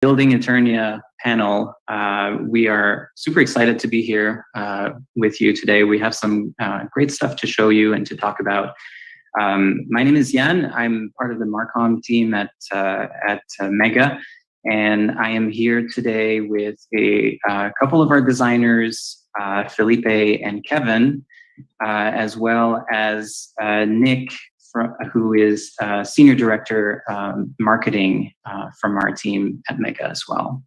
Building Eternia panel. We are super excited to be here with you today. We have some great stuff to show you and to talk about. My name is Jan. I'm part of the Marcom team at Mega, and I am here today with a couple of our designers, Felipe and Kevin, as well as Nick, who is Senior Director Marketing from our team at Mega as well.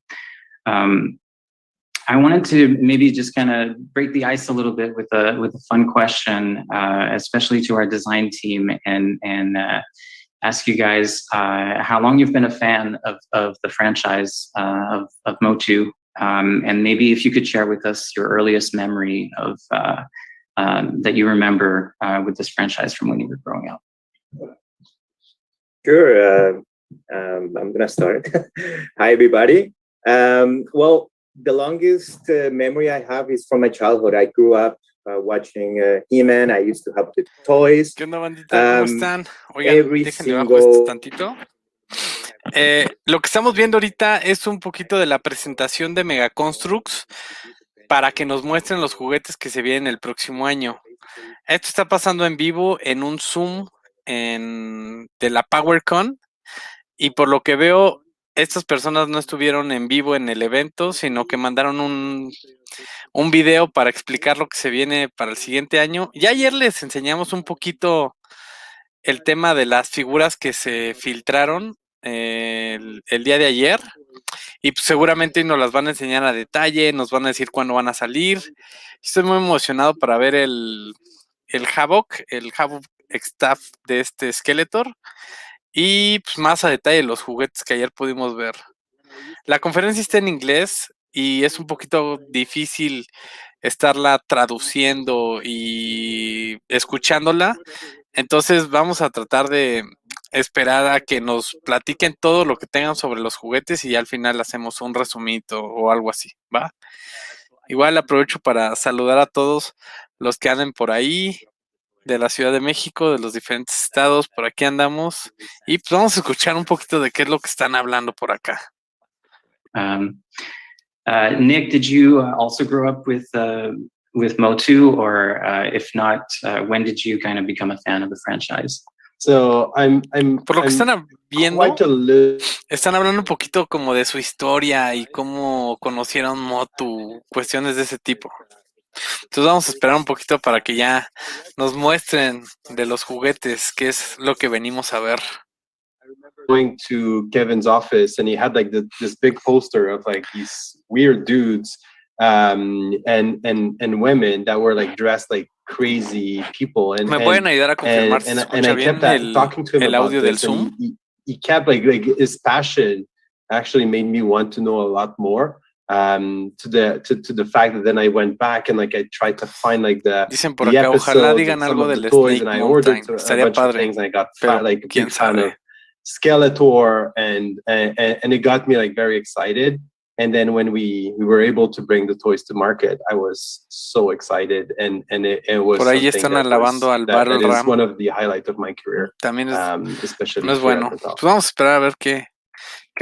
I wanted to maybe just kind of break the ice a little bit with a fun question, especially to our design team, and ask you guys how long you've been a fan of the franchise of Motu, and maybe if you could share with us your earliest memory of that you remember with this franchise from when you were growing up. Sure. I'm gonna start. Hi, everybody. Well, the longest memory I have is from my childhood. I grew up watching He-Man. I used to have the toys. ¿Qué onda, bandita? ¿Cómo están? Oigan, déjenle bajo esto tantito. Lo que estamos viendo ahorita es un poquito de la presentación de Mega Construx para que nos muestren los juguetes que se vienen el próximo año. Esto está pasando en vivo en un Zoom de la PowerCon, y por lo que veo, estas personas no estuvieron en vivo en el evento, sino que mandaron un video para explicar lo que se viene para el siguiente año. Ya ayer les enseñamos un poquito el tema de las figuras que se filtraron el día de ayer, y pues seguramente nos las van a enseñar a detalle, nos van a decir cuándo van a salir. Estoy muy emocionado para ver el Havoc Staff de este Skeletor, y pues más a detalle los juguetes que ayer pudimos ver. La conferencia está en inglés y es un poquito difícil estarla traduciendo y escuchándola, entonces vamos a tratar de esperar a que nos platiquen todo lo que tengan sobre los juguetes y al final hacemos un resumito o algo así, ¿va? Igual aprovecho para saludar a todos los que anden por ahí, de la Ciudad de México, de los diferentes estados. Por aquí andamos y pues vamos a escuchar un poquito de qué es lo que están hablando por acá. Nick, did you also grow up with Motu, or if not, when did you kind of become a fan of the franchise? So por lo que están viendo, están hablando un poquito como de su historia y cómo conocieron Motu, cuestiones de ese tipo. Entonces vamos a esperar un poquito para que ya nos muestren de los juguetes, qué es lo que venimos a ver. Going to Kevin's office, and he had like this big poster of like these weird dudes and women that were like dressed like crazy people. And me pueden ayudar a confirmar si se escucha bien el audio del Zoom. He kept like his passion actually made me want to know a lot more. To the fact that then I went back and like I tried to find like the ojalá digan algo del toys, and I ordered a bunch of things, and I got like a big fan of Skeletor, and it got me like very excited. And then when we were able to bring the toys to market, I was so excited, and it was por ahí están alabando al Battle that Ram. is one of the highlights of my career. También es, especially no es bueno. Pues vamos a esperar a ver qué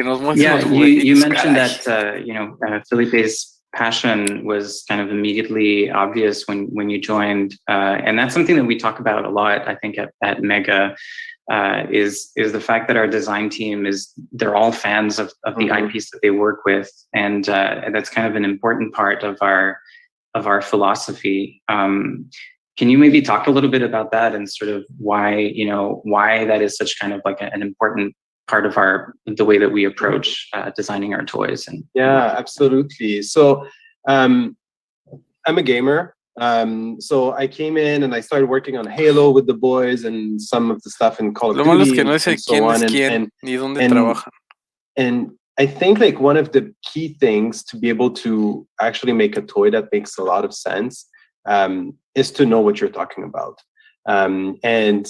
nos muestran. Yeah, you mentioned that Felipe's passion was kind of immediately obvious when you joined, and that's something that we talk about a lot, I think, at Mega, is the fact that our design team they're all fans of the IPs that they work with, and that's kind of an important part of our philosophy. Can you maybe talk a little bit about that and sort of why that is such kind of like an important part of the way that we approach designing our toys? And yeah, absolutely. So I'm a gamer. So I came in and I started working on Halo with the boys and some of the stuff in Call of Duty. Lo malo es que no sé quién es quién ni dónde trabajan. And I think like one of the key things to be able to actually make a toy that makes a lot of sense is to know what you're talking about. And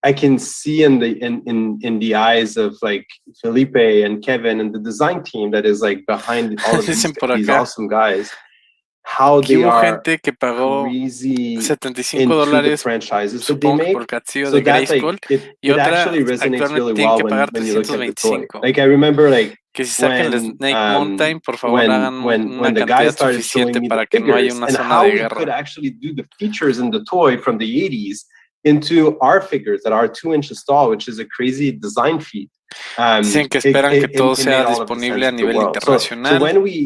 I can see in the eyes of like Felipe and Kevin and the design team that is like behind all of these awesome guys, how they hubo are gente que pagó crazy $75, franchises that they supongo que make. por el castillo So de that Grayskull, y it otra actually resonates actualmente really tienen well que pagar when you look at the toy. 325. Like I remember Que si sacan el Snake Mountain, por favor hagan when una the guy cantidad started showing suficiente me para the que no haya figures una and zona how de we could guerra. actually do the features in the toy from the 80s into our figures that are 2 inches tall, which is a crazy design feat. Dicen que esperan que todo sea disponible a nivel internacional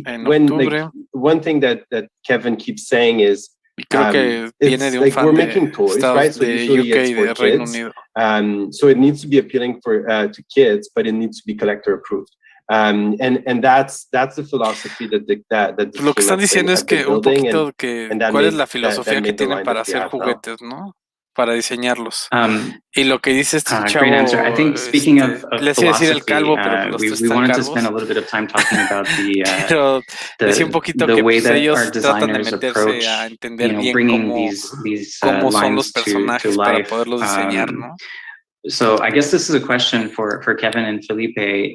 en octubre. One thing that Kevin keeps saying is, y creo que viene de un fan we're de making toys, Estados, right? So de usually UK it's y for de Reino kids. Unido. So it needs to be appealing to kids, but it needs to be collector approved. And that's the philosophy that lo que están diciendo es que un poquito que cuál es la filosofía que tienen para hacer juguetes, ¿no? Para diseñarlos. Y lo que dice este chavo, great answer. I think speaking of les iba a decir el calvo, pero los we tres están wanted calvos. to spend a little bit of time talking about pero decía un poquito que way pues, that ellos our tratan de designers meterse approach, a entender bien bringing cómo son los lines to personajes para life. poderlos diseñar, ¿no? So I guess this is a question for Kevin and Felipe.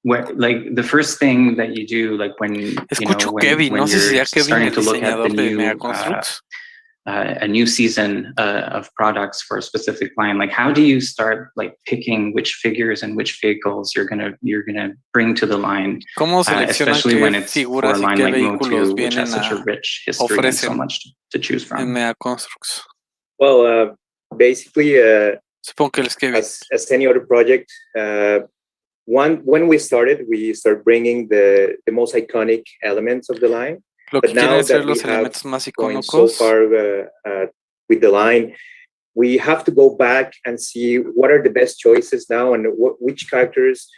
Like the first thing that you do, like when Escucho Kevin, no sé si sea Kevin starting el to look at the diseñador de new Mega Construx. A new season of products for a specific line, like how do you start like picking which figures and which vehicles you're gonna bring to the line? ¿Cómo especially when it's for a line like Motu, which has such a a rich history and so much to choose from. En Mega Construx. Well, basically, supongo que les Kevin. As any other project, when we started bringing the most iconic elements of the line. Lo que quieren ser los elementos más icónicos. So far with the line, we have to go back and see what are the best choices now and which characters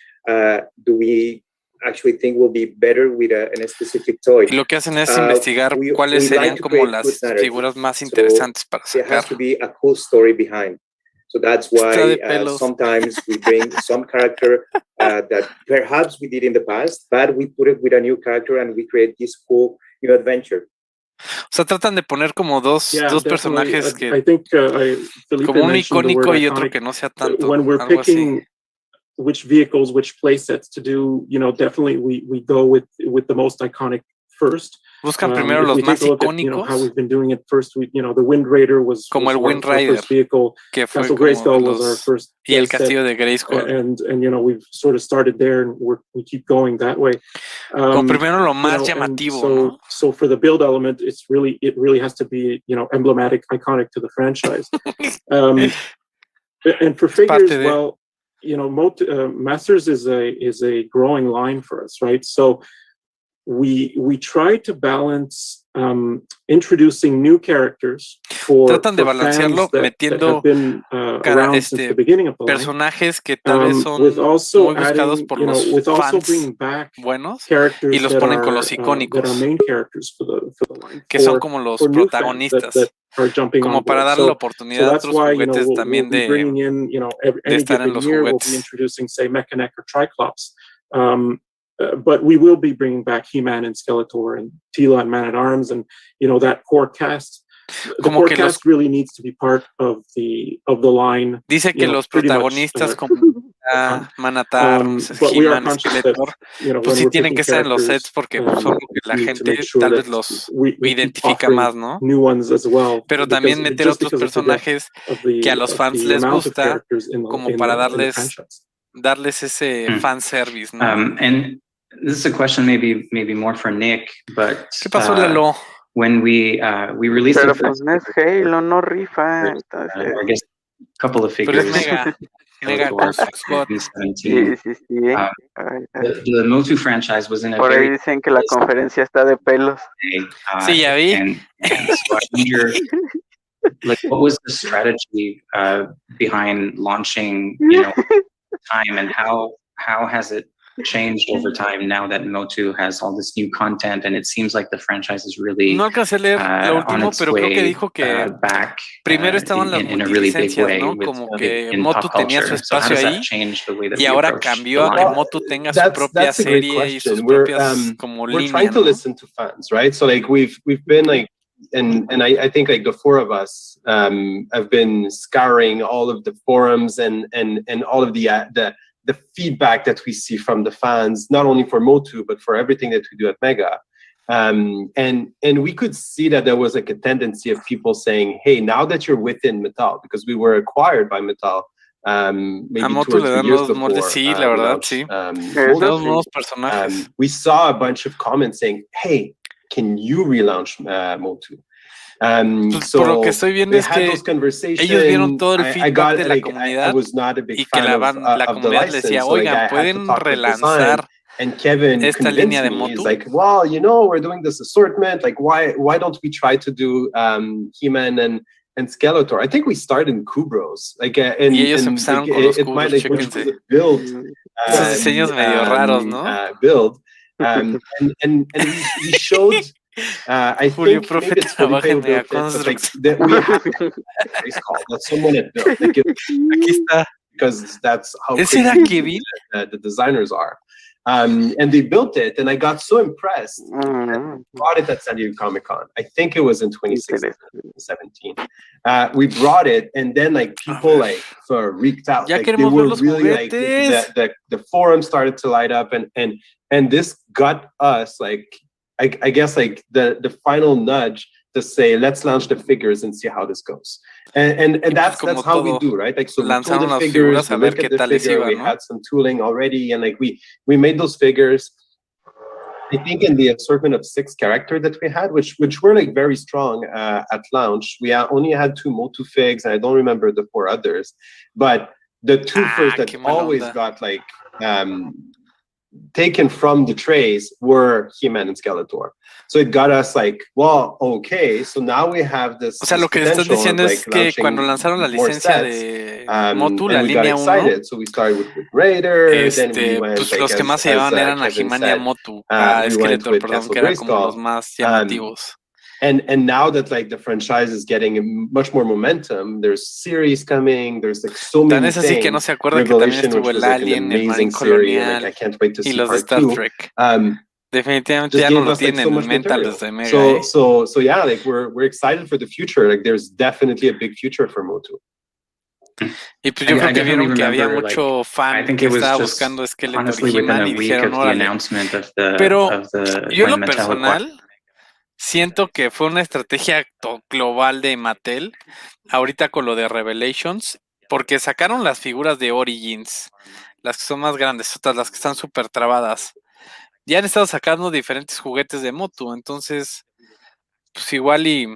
do we actually think will be better with a specific toy. Y lo que hacen es investigar cuáles serían como las figuras más interesantes para sacar. There has to be a cool story behind. So that's why sometimes we bring some character that perhaps we did in the past, but we put it with a new character and we create this cool new adventure. O sea, tratan de poner como dos personajes que I think, como un icónico y otro que no sea tanto. When we're picking which vehicles, which play sets to do, definitely we go with the most iconic first. Buscan primero los más icónicos. How we've been doing it first, the Wind Raider was el Wind Raider, vehicle. Que fue Castle Grayskull was our first. Y el castillo de Grayskull. And we've sort of started there, and we keep going that way. Como primero lo más llamativo, ¿no? So for the build element, it really has to be emblematic, iconic to the franchise. And for figures, well, Masters is a growing line for us, right? So we try to balance introducing new characters tratan de balancearlo metiendo personajes que tal vez son muy buscados por los fans buenos y los ponen con los icónicos que son como los protagonistas como para darle la oportunidad a otros juguetes también de estar en los juguetes. But we will be bringing back He-Man and Skeletor and Teela and Man-at-Arms and, that core cast. The core cast really needs to be part of the line. Dice que los protagonistas como Man-at-Arms, He-Man, Skeletor, pues sí tienen que estar en los sets porque son lo que la gente tal vez los identifica más, ¿no? Pero también meter otros personajes que a los fans les gusta como para darles ese fan service, ¿no? And this is a question maybe more for Nick, but ¿qué pasó, Lalo? When we released pero pues no es Halo, no rifa, entonces I guess a couple of figures. Mega Construx. Sí. The Motu franchise was in a por ahí dicen que la conferencia está de pelos. Sí, ya vi. And so I wonder, like, what was the strategy behind launching, time, and how has it changed over time now that Motu has all this new content and it seems like the franchise is really no alcancé a leer lo último, pero creo que dijo que back, primero estaban las multilicencias, ¿no? Como que Motu tenía su espacio ahí y ahora cambió a que Motu tenga su propia serie y sus propias como líneas. We're trying to listen to fans, right? So like we've been like and I think like the four of us have been scouring all of the forums and all of the feedback that we see from the fans, not only for Motu, but for everything that we do at Mega. And we could see that there was like a tendency of people saying, hey, now that you're within Mattel, because we were acquired by Mattel, maybe 2 or 3 years before, we saw a bunch of comments saying, hey, can you relaunch Motu? Por lo que estoy viendo es que ellos vieron todo el feedback de la comunidad y que la comunidad les decía, oigan, pueden relanzar and Kevin esta línea de Motu. He's like, well, you know, we're doing this assortment. Like, why don't we try to do He-Man and Skeletor? I think we started in Kubros. Like, y ellos empezaron con los Kubros Chickens. Esos diseños medio raros, ¿no? Build. And we showed. I Julio think Profe maybe it's trabaja en Mega like, Construx. we have it's called that someone had built. Like, aquí está. Because that's how ¿Ese era Kevin? The designers are. And they built it, and I got so impressed. I brought it at San Diego Comic-Con. I think it was in 2016, 2017. We brought it, and then like people like freaked out. Ya like, they queremos were ver los really juguetes. like the forum started to light up, and this got us like I guess like the final nudge to say, let's launch the figures and see how this goes. And that's how we do, right? Like, so we pulled the figures, we looked at the figure, we had some tooling already, and like we made those figures. I think in the assortment of 6 characters that we had, which were like very strong at launch, we only had 2 Motu figs, and I don't remember the 4 others, but the 2 first that always got like taken from the trays were He-Man and Skeletor. So it got us like, well, okay, so now we have this. O sea, lo que estás diciendo es que cuando lanzaron la licencia de Motu, la línea 1, so we started with Raider, then we went, pues like, los que más se llevaban eran a He-Man y a Motu, a Skeletor, perdón, que eran como los más llamativos. And now that like the franchise is getting much more momentum, there's series coming, there's like so many things. Tan es así que no se acuerda que también estuvo el Alien, el Marine Colonial like, I can't wait to see y los de Star Trek. Definitivamente ya no lo tienen en mente los de Mega. So yeah, like we're excited for the future. Like there's definitely a big future for Motu. Y pues yo creo que vieron que había mucho fan que estaba buscando Skeletor y He-Man y dijeron, órale. Pero yo en lo personal siento que fue una estrategia global de Mattel, ahorita con lo de Revelations, porque sacaron las figuras de Origins, las que son más grandes, otras las que están súper trabadas. Ya han estado sacando diferentes juguetes de Motu, entonces, pues igual y...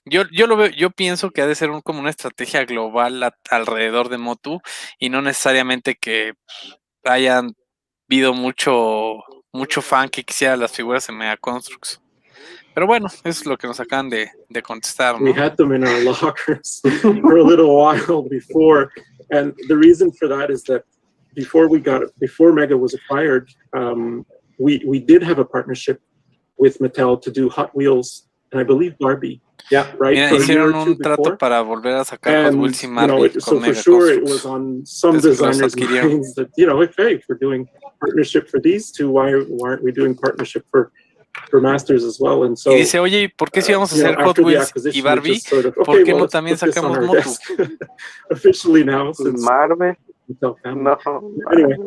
Yo lo veo, yo pienso que ha de ser como una estrategia global alrededor de Motu, y no necesariamente que hayan habido mucho fan que quisiera las figuras de Mega Construx. Pero bueno, eso es lo que nos acaban de contestar, ¿no? We had them in our lockers for a little while before, and the reason for that is that before Mega was acquired, we did have a partnership with Mattel to do Hot Wheels and I believe Barbie. Yeah, right. Mira, hicieron un trato para volver a sacar Hot Wheels y Barbie so for sure it was on some designers' minds that, you know, hey, if we're doing partnership for these two, why aren't we doing partnership for Masters as well? And so, y dice, oye, ¿por qué si vamos a hacer Hot Wheels y Barbie? ¿Por qué no también sacamos Motu? Officially now, since Marvel. No. Anyway,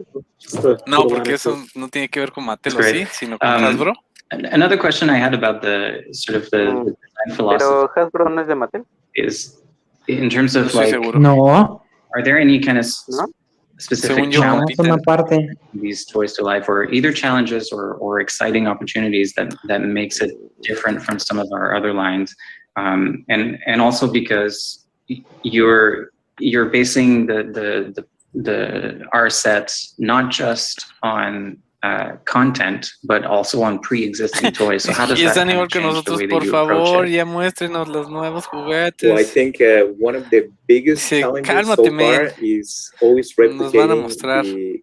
no, porque eso no tiene que ver con Mattel, ¿sí? Sino con Hasbro. Another question I had about the sort of the design philosophy. Pero Hasbro no es de Mattel. Is in terms of like, no. Are there any kind of specific challenges these toys to life, or either challenges or exciting opportunities that makes it different from some of our other lines, and also because you're basing our sets not just on content, but also on pre-existing toys. So how does that kind of change the way that you approach it? Ya muéstrenos los nuevos juguetes. Well, I think one of the biggest challenges so far is always replicating the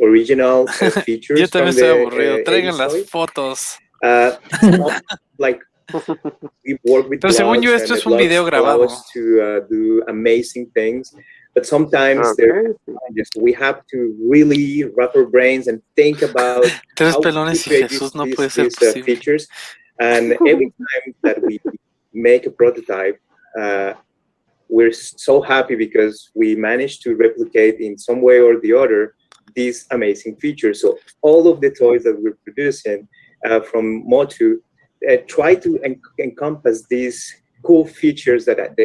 original features. Yo también estoy aburrido. Traigan las fotos. Like we work with Pero según yo esto es un video grabado. To do amazing things. But sometimes we have to really wrap our brains and think about how to create these features. And every time that we make a prototype, we're so happy because we managed to replicate in some way or the other these amazing features. So all of the toys that we're producing from Motu try to encompass these cool features that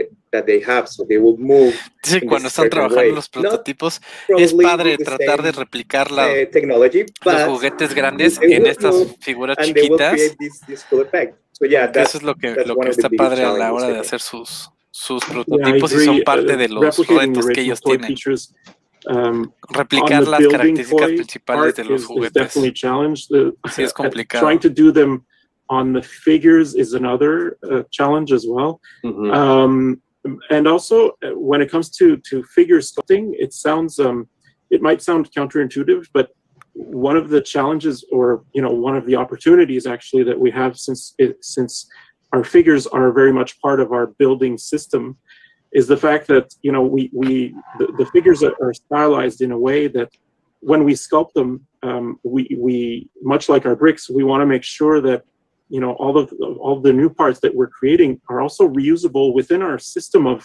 they have, so they will move. Sí, cuando están trabajando los prototipos, es padre tratar de replicar los juguetes grandes en estas figuras chiquitas. So yeah, eso es lo que está padre a la hora de hacer sus prototipos y son parte de los retos que ellos tienen. Replicar las características principales de los juguetes. Sí, es complicado. Trying to do them on the figures is another challenge as well. And also, when it comes to figure sculpting, it might sound counterintuitive, but one of the challenges, or one of the opportunities actually that we have, since our figures are very much part of our building system, is the fact that the figures are stylized in a way that when we sculpt them, we much like our bricks, we want to make sure that all the new parts that we're creating are also reusable within our system of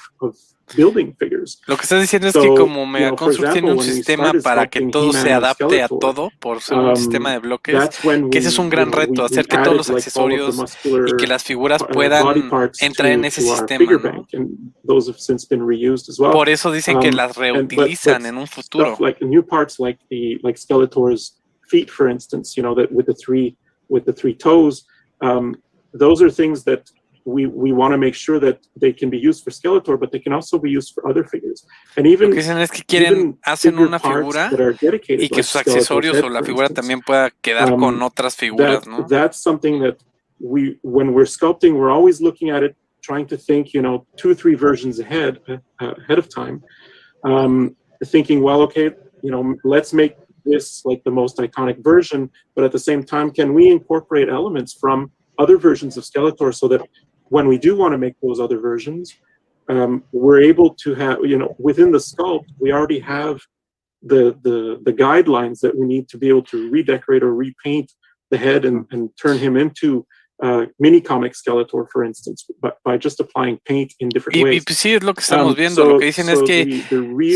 building figures. Lo que estás diciendo es que como Mega Construx tiene un sistema para que todo se adapte a todo por ser un sistema de bloques, que ese es un gran reto, hacer que todos los accesorios y que las figuras puedan entrar en ese sistema, ¿no? Por eso dicen que las reutilizan en un futuro. Like new parts like Skeletor's feet, for instance, that with the three toes. Those are things that we want to make sure that they can be used for Skeletor, but they can also be used for other figures. And even lo que dicen es que hacen una figura y que sus accesorios o la figura también pueda quedar con otras figuras, ¿no? That's something that when we're sculpting, we're always looking at it, trying to think, 2 or 3 versions ahead of time, thinking, well, okay, let's make this like the most iconic version, but at the same time, can we incorporate elements from other versions of Skeletor so that when we do want to make those other versions, we're able to have, within the sculpt, we already have the guidelines that we need to be able to redecorate or repaint the head and turn him into mini comic Skeletor, for instance, by just applying paint in different ways. Y sí, es lo que estamos viendo. Lo que dicen es que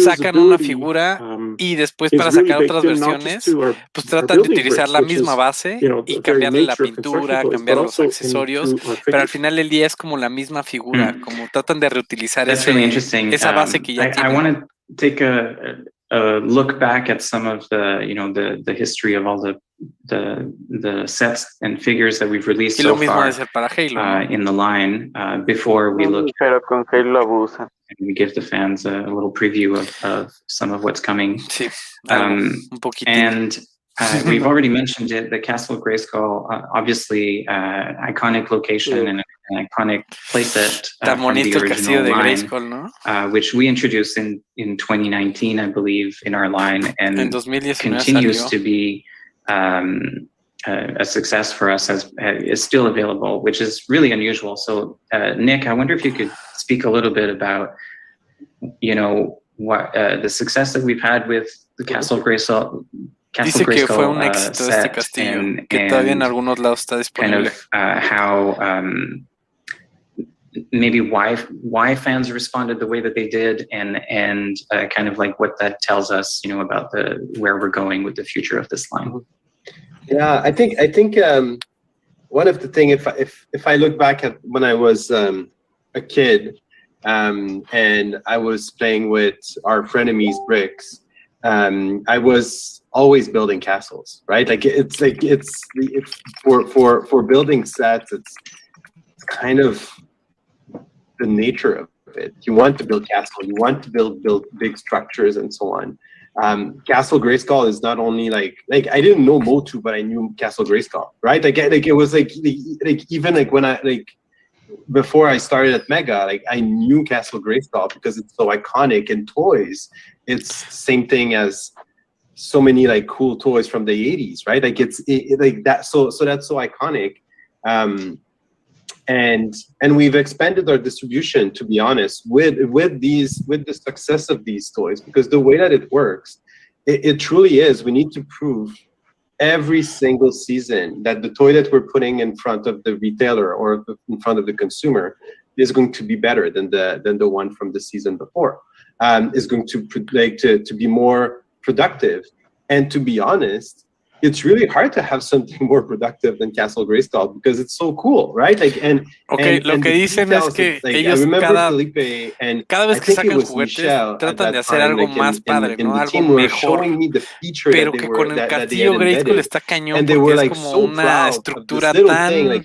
sacan una figura y después para sacar otras versiones, pues tratan de utilizar la misma base y cambiarle la pintura, cambiar los accesorios, pero al final del día es como la misma figura, como tratan de reutilizar esa base que ya tienen. I want to take a look back at some of the history of all the sets and figures that we've released so far in the line before we look. Pero con Halo abusan. And we give the fans a little preview of some of what's coming. Sí, un poquito. And we've already mentioned it, the Castle of Grayskull, obviously iconic location and an iconic playset from the original line, ¿no? Which we introduced in 2019, I believe, in our line, and continues to be a success for us, is still available, which is really unusual. So, Nick, I wonder if you could speak a little bit about, what the success that we've had with the Castle of Grayskull. Dice que fue un éxito este castillo, que todavía en algunos lados está disponible. Kind of how maybe why fans responded the way that they did, and kind of like what that tells us, about where we're going with the future of this line. Yeah, I think one of the things, if I look back at when I was a kid, and I was playing with our frenemies bricks, I was always building castles, right? It's for building sets, it's kind of the nature of it. You want to build castles, you want to build big structures and so on. Castle Grayskull is not only like I didn't know Motu, but I knew Castle Grayskull, right? It was even when I before I started at Mega, I knew Castle Grayskull because it's so iconic in toys. It's same thing as so many cool toys from the 80s, right? It's that. So that's so iconic. And we've expanded our distribution, to be honest, with the success of these toys, because the way that it works, it truly is. We need to prove every single season that the toy that we're putting in front of the retailer or in front of the consumer is going to be better than the one from the season before. Is going to be more productive. And to be honest, it's really hard to have something more productive than Castle Grayskull because it's so cool, right? Like, lo que dicen es que ellos cada vez que sacan juguetes tratan de hacer algo más padre, ¿no? Algo mejor, pero que con el castillo Grayskull está cañón porque es como una estructura tan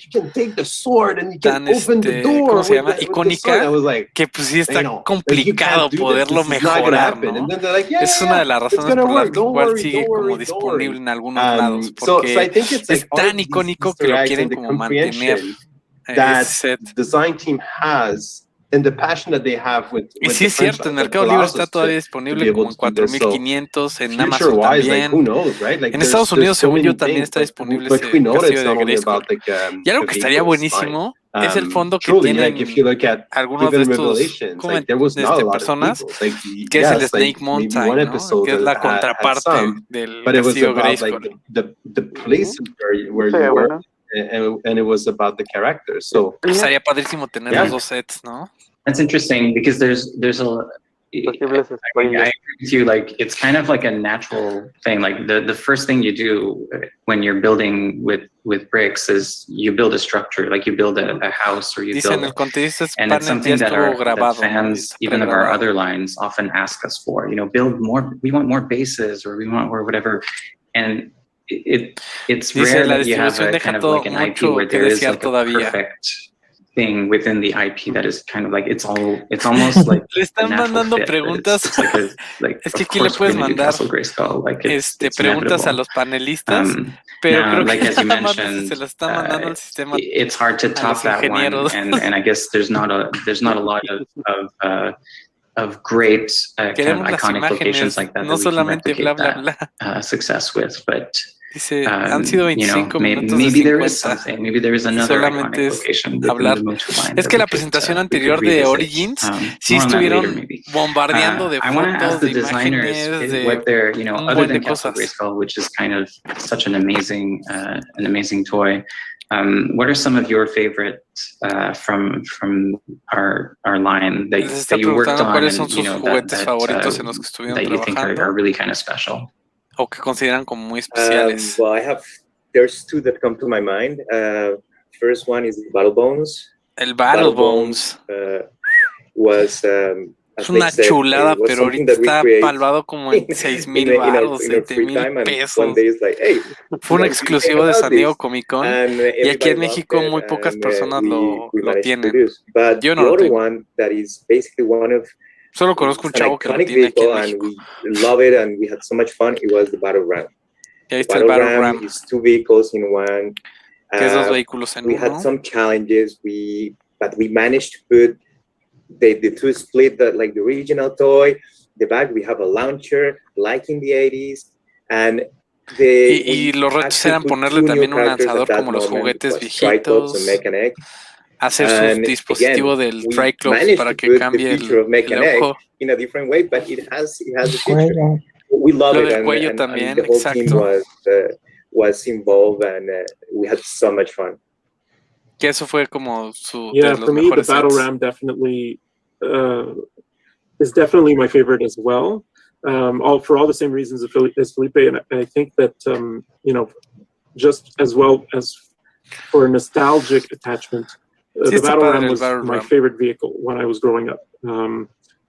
¿cómo se llama? Icónica, que pues sí está complicado poderlo mejorar, ¿no? Es una de las razones por las cuales sigue como disponible en algunos lados, porque es tan icónico que lo quieren como mantener that set. Design team has and the passion that they have with y sí es cierto, en Mercado Libre está todavía disponible como en 4,500, en Amazon también. En Estados Unidos, según yo, también está disponible ese castillo de Grayskull. Y algo que estaría buenísimo es el fondo que tienen algunos de estos personas, que es el Snake Mountain, ¿no? Que es la contraparte del castillo Grayskull. And it was about the characters. So estaría padrísimo tener los dos sets, ¿no? That's interesting because there's a I agree with you. Like it's kind of like a natural thing. Like the first thing you do when you're building with bricks is you build a structure. Like you build a house or you build. And it's something that fans, even of our other lines, often ask us for. You know, build more. We want more bases, or we want more whatever. And it's rare that you have a kind of like an IP where there is like a perfect thing within the IP that is kind of like it's almost like le están mandando preguntas. Es que aquí le puedes mandar preguntas a los panelistas, pero creo que nada más se las está mandando al sistema. It's hard to top that one, and I guess there's not a lot of great kind of iconic locations like that no that we can replicate that success with, but dice, han sido 25 minutos maybe de 50. Maybe there is another solamente es hablar. Es que la presentación anterior de Origins sí estuvieron bombardeando de fotos, de imágenes, de un buen de cosas. Which is kind of such an amazing toy. What are some of your favorites from our line that you worked on ¿Cuáles son sus juguetes favoritos en los que estuvieron that you think are really kind of special? O que consideran como muy especiales. Well, there's two that come to my mind. First one is Battle Bones. El Battle Bones was es una chulada, pero ahorita está palvado como en 6,000 baros, 7,000 pesos. Fue un exclusivo de San Diego Comic Con y aquí en México muy pocas personas lo tienen. Yo no lo tengo. Solo conozco un chavo que lo tiene aquí en México. We love it and we had so much fun. It was the Battle Ram. Y ahí está el Battle Ram. Is 2 vehicles in one. Que es 2 vehículos en uno. We had some challenges. But we managed to put the two split like the original toy. The back we have a launcher like in the 80s and y los retos eran ponerle también un lanzador como los juguetes viejitos. Hacer su dispositivo del Triclops para que cambie el ojo. In a different way, but it has a feature. We love it, and también, the whole team was involved, and we had so much fun. Que eso fue como su de los for me, the Battle Ram definitely is definitely my favorite as well. For all the same reasons as Felipe, and I think that just as well as for a nostalgic attachment. The Battle Ram was my favorite vehicle when I was growing up.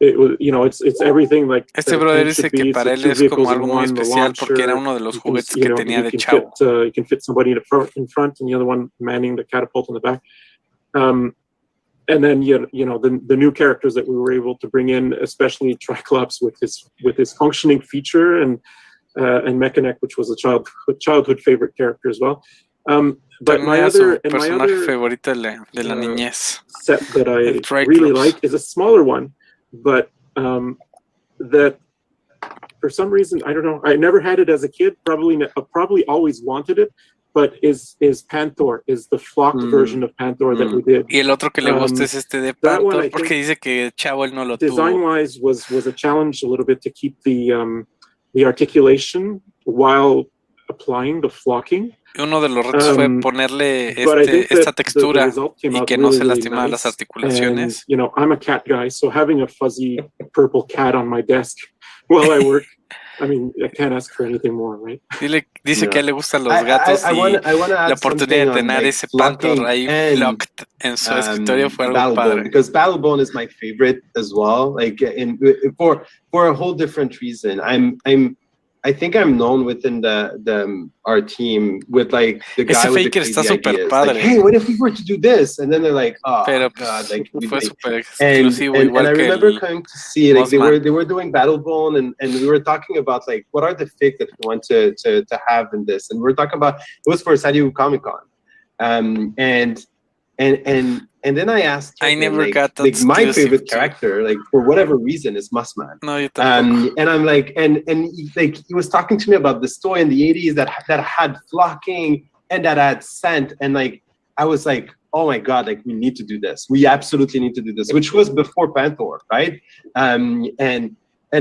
It was, it's everything like. Este brother dice que para él es como algo muy especial porque era uno de los juguetes que tenía de chavo. You can fit somebody in front and the other one manning the catapult in the back. And then the new characters that we were able to bring in, especially Triclops with his functioning feature and Mechaneck, which was a childhood favorite character as well. But my other favorito de la niñez set that I really like is a smaller one, but that for some reason I don't know, I never had it as a kid. Probably always wanted it, but is Panthor, is the flocked version of Panthor that we did. Y el otro que le gusta es este de Panthor porque dice que chavo él no lo tuvo. Design-wise was a challenge a little bit to keep the articulation while applying the flocking. Uno de los retos fue ponerle esta textura y que no se lastimara las articulaciones. And, I'm a cat guy, so having a fuzzy purple cat on my desk while I work I mean, I can't ask for anything more, right? Dice que a él le gustan los gatos la oportunidad de tener ese Panthor ahí flocked en su escritorio fue algo padre. Because Battlebone is my favorite as well. Like for a whole different reason. I think I'm known within our team with like the guy with the crazy ideas. Like, hey, what if we were to do this? And then they're like, oh god, like fue super exclusivo, and I remember coming to see like they were doing Battlebone and we were talking about like what are the fig that we want to have in this, and we were talking about it was for San Diego Comic-Con, and then I asked him, I never got that my favorite character, like for whatever reason, is Mussman. No, you tampoco. And I'm like, and he was talking to me about this toy in the 80s that had flocking and that had scent, and like I was like, oh my god, like we need to do this. We absolutely need to do this, which was before Panthor, right? And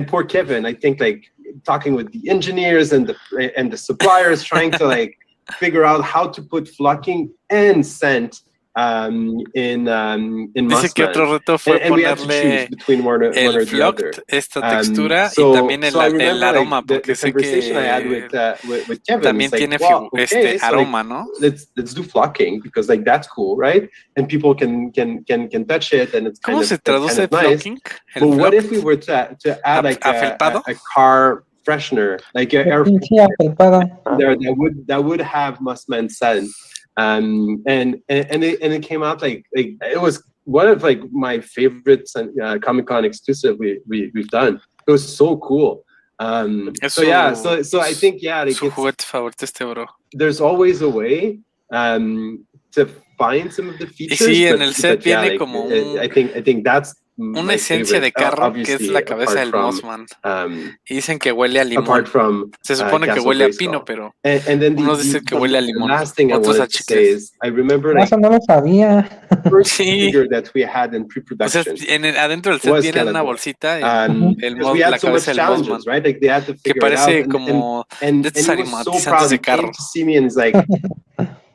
poor Kevin, I think like talking with the engineers and the suppliers, trying to like figure out how to put flocking and scent in Dice que otro reto fue ponerle el flocked, esta textura y también el aroma, porque sé que también tiene aroma, ¿no? Let's do flocking because like that's cool, right? And people can touch it and it's kind ¿Cómo of, se traduce flocking? But what if we were to add like a car freshener, like air that would have Mussman scent? And it came out like it was one of like my favorites Comic-Con exclusive we've done. It was so cool. So I think like su juguete favorito bro. There's always a way to find some of the features. Y sí, en el set viene like, como I think that's una esencia de carro que es la cabeza del Mussman. Y dicen que huele a limón. Se supone que huele a pino, pero unos dicen que huele a limón. Otros a chicles. Eso no lo sabía. Sí. O sea, adentro del set viene una bolsita la cabeza del Mussman, que parece como de estos aromatizantes de carro.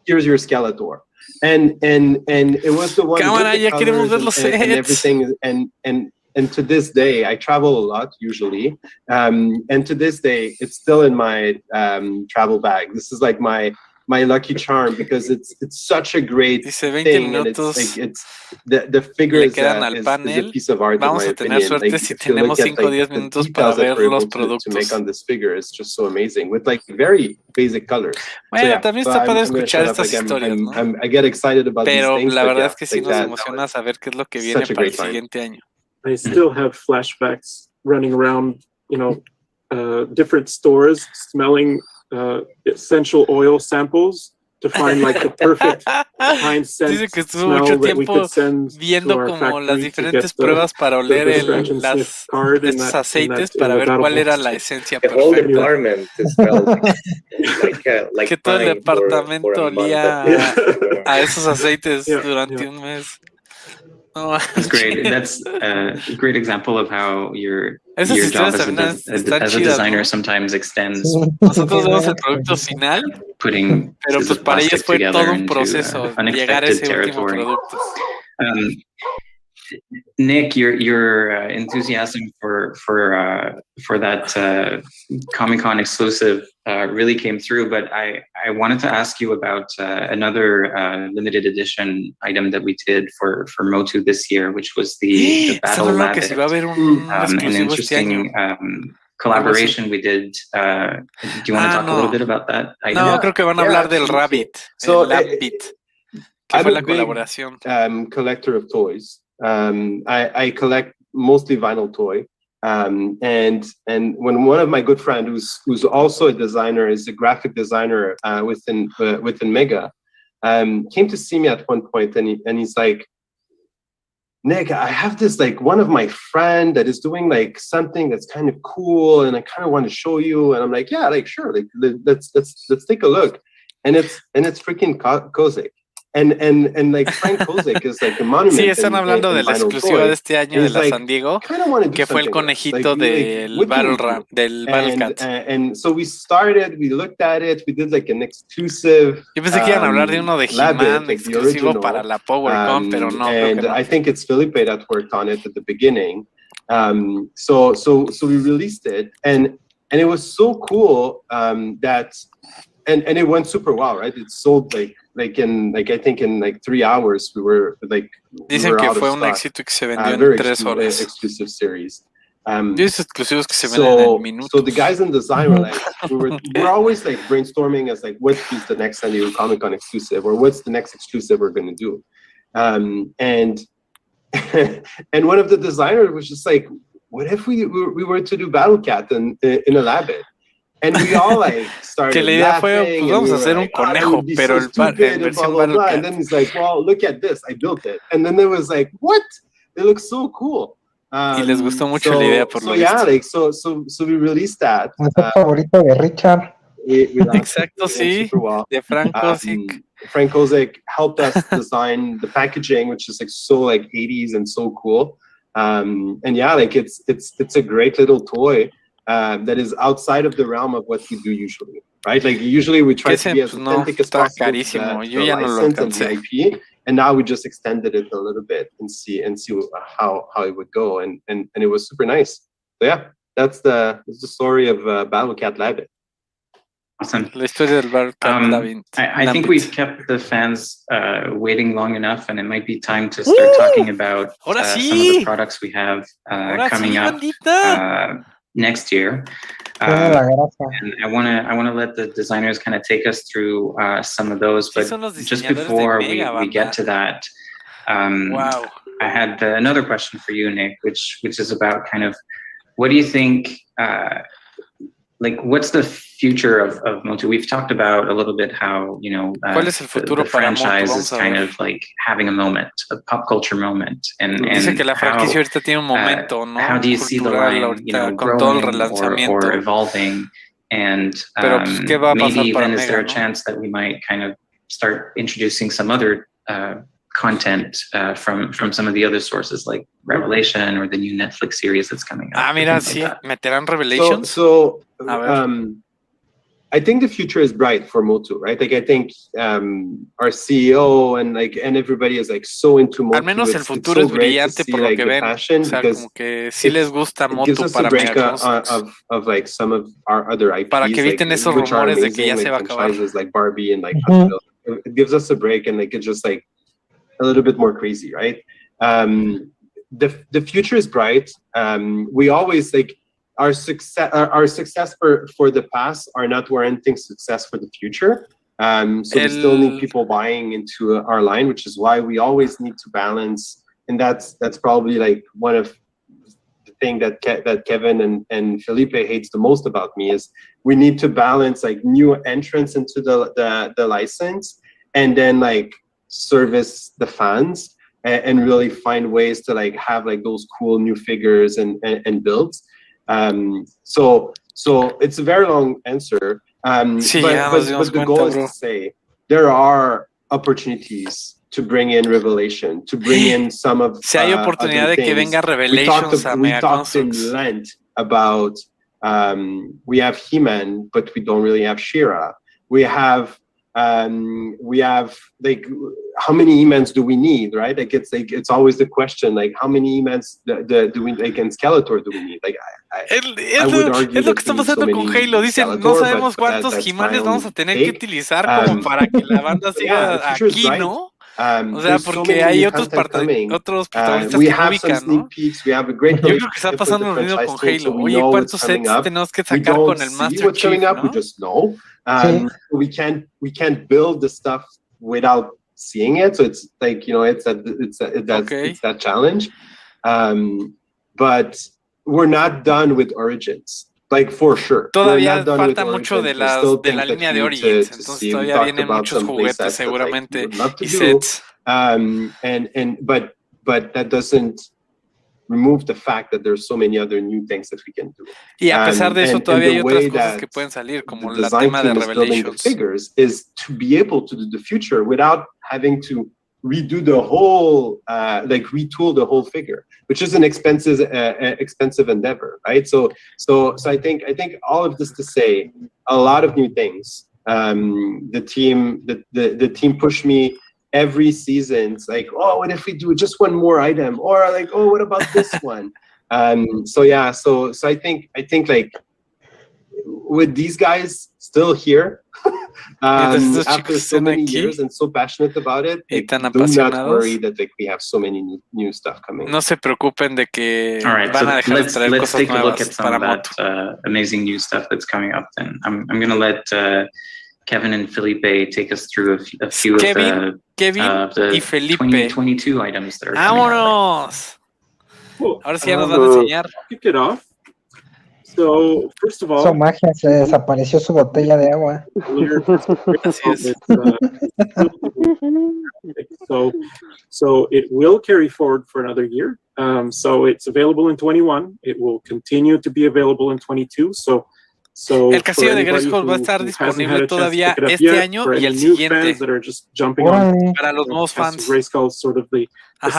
Here's your Skeletor. And it was the one. Cámara, ya queremos ver los sets. And everything, and to this day, I travel a lot usually, and to this day, it's still in my travel bag. This is like my lucky charm because it's such a great thing, and it's like the figure is a piece of art. Vamos a tener suerte like, si tenemos 5 o 10 minutos para ver los productos. To make on this figure is just so amazing with like very basic colors. Bueno, también está padre escuchar estas historias, ¿no? I get excited about Pero these things, la verdad es que sí nos emociona saber qué es lo que viene para el siguiente año. I still have flashbacks running around, different stores smelling essential oil samples to find like the perfect pine scent. Dice que estuvo mucho tiempo viendo como las diferentes pruebas para oler estos aceites para ver cuál era la esencia perfecta. Que todo el departamento olía a esos aceites durante un mes. That's great. That's a great example of how your job as a designer sometimes extends. Nosotros vemos el producto final, pero pues para ellos fue todo un proceso llegar a ese último producto. Nick, your enthusiasm for that Comic-Con exclusive really came through, but I wanted to ask you about another limited edition item that we did for Motu this year, which was the Battle Rabbit. An interesting collaboration we did. Do you want to talk a little bit about that item? No, creo que van a hablar del Rabbit, el Rabbit, que fue la colaboración. Collector of toys. I collect mostly vinyl toy, and when one of my good friends, who's also a designer, is a graphic designer within Mega, came to see me at one point, and he's like, Nick, I have this like one of my friend that is doing like something that's kind of cool, and I kind of want to show you. And I'm like, yeah, like sure, like let's take a look, and it's freaking Kozak. And like Frank Kozak is like a monument. Sí, están hablando de la exclusiva de este año de la San Diego, que fue el conejito del Battle Cat. And so we looked at it, we did like an exclusive. Yo pensé que iban a hablar de uno de He-Man exclusivo para la PowerCon, pero no. And I think it's Felipe that worked on it at the beginning. So we released it, and it was so cool that, and it went super well, right? It sold I think in 3 hours we were Dicen que fue un éxito y que se vendió en 3 horas. Exclusive series. Videos exclusivos que se venden en minutos. So the guys in design were like, we're always like brainstorming as like, what is the next San Diego Comic-Con exclusive, or what's the next exclusive we're going to do? And and one of the designers was just like, what if we were to do Battle Cat in a lab? And we all like started que la idea laughing, fue, pues vamos a hacer un conejo, pero el versión Battle Cat. And then he's like, well, look at this, I built it. And then it was like, what? It looks so cool. Y les gustó mucho la idea por lo visto. Yeah, like so we released that. Es el favorito de Richard. Exacto, sí. Well. De Frank Kozik. Frank Kozik helped us design the packaging, which is like so like 80s and so cool. And yeah, like it's a great little toy that is outside of the realm of what we do usually, right? Like usually we try to be as authentic as possible. Carísimo. Yo ya no lo alcancé. And now we just extended it a little bit and see how it would go, and it was super nice. So yeah, that's the story of Battle Cat Labbit. Awesome. La historia del Battle Cat Labbit. I think we've kept the fans waiting long enough, and it might be time to start talking about some of the products we have coming up next year. And I want to let the designers kind of take us through some of those, but just before we get to that, wow. I had another question for you, Nick, which is about kind of what do you think, like what's the future of Motu? We've talked about a little bit how, you know, the franchise is kind of like having a moment, a pop culture moment, and que la franquicia ahorita tiene un momento, ¿no? How do you see the line, you know, growing or evolving? And maybe even is there a chance that we might kind of start introducing some other content from some of the other sources like Revelation or the new Netflix series that's coming up? Mira, sí, meterán Revelations. So I think the future is bright for Motu, right? Like I think our CEO and everybody is like so into Motu. Al menos el futuro es brillante por lo que ven. O sea, como que sí les gusta Motu para Mega Construx. Of like some of our other IPs, para que eviten esos rumores de que ya se va a acabar. Like Barbie and like it gives us a break, and like it's just like a little bit more crazy, right? The future is bright. We always like our success for the past are not warranting success for the future. So we still need people buying into our line, which is why we always need to balance. And that's probably like one of the thing that Kevin and Felipe hates the most about me is we need to balance like new entrants into the license, and then like service the fans and really find ways to like have like those cool new figures and builds. So it's a very long answer. But the goal is to say there are opportunities to bring in Revelation, to bring in some of si hay oportunidad de que venga Revelations a Mega Construx. We talked in length about we have He-Man, but we don't really have She-Ra. We have like how many E-Mans do we need, right? Like it's always the question, like how many E-Mans do we like in Skeletor do we need? Like I would argue es lo que está pasando con Halo. Dicen, no sabemos cuántos He-Manes vamos a tener que utilizar como para que la banda siga aquí, ¿no? O sea, porque hay otros protagonistas que no ubican, ¿no? Yo creo que está pasando lo mismo con Halo. Oye, ¿cuántos sets tenemos que sacar con el Master Chief, ¿no? We can't build the stuff without seeing it, so it's like, you know, it's that challenge. But we're not done with Origins, like for sure. Todavía falta mucho de la línea de Origins, entonces todavía vienen muchos juguetes seguramente y sets. But that doesn't remove the fact that there's so many other new things that we can do. Y a pesar de eso, todavía hay otras cosas que pueden salir, como el tema de Revelations. Figures is to be able to do the future without having to redo the whole, like retool the whole figure, which is an expensive endeavor, right? So I think all of this to say a lot of new things. The team pushed me every season. It's like, oh, what if we do just one more item, or like, oh, what about this one? So I think like with these guys still here, after so many years and so passionate about it, like, do not worry that like, we have so many new stuff coming. No se preocupen de que right, van so a dejar de traer let's cosas take a look nuevas at some para of that moto. amazing new stuff that's coming up. Then I'm going to let Kevin and Felipe take us through a few Kevin the y Felipe. 2022 items that are coming up. ¡Vámonos! Cool. Ahora sí ya nos van a enseñar. Kick it off. So, first of all, Su magia, se desapareció su botella de agua. Así es. So it will carry forward for another year. So it's available in 21. It will continue to be available in 22. So El castillo de Grayskull va a estar disponible todavía este año y el siguiente. Para los nuevos fans. Grayskull is sort of the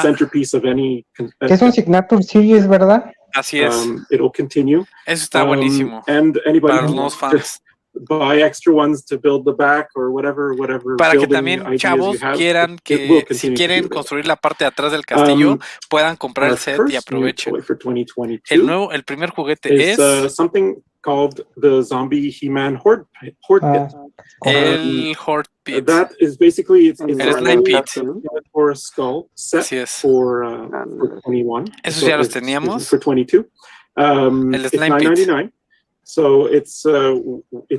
centerpiece of any. Que es un Signature Series, ¿verdad? Así es. It will continue. Eso está buenísimo. And anybody para los nuevos fans. Buy extra ones to build the back or whatever. Para que también chavos quieran que si quieren construir la parte de atrás del castillo puedan comprar el set y aprovechen. El primer juguete es something called the Zombie He-Man Horde Pit. El Horde Pit. That is basically it's el Slime Pit for a skull set for 21. Esos ya los teníamos. For 22. El Slime Pit. $9.99. So it's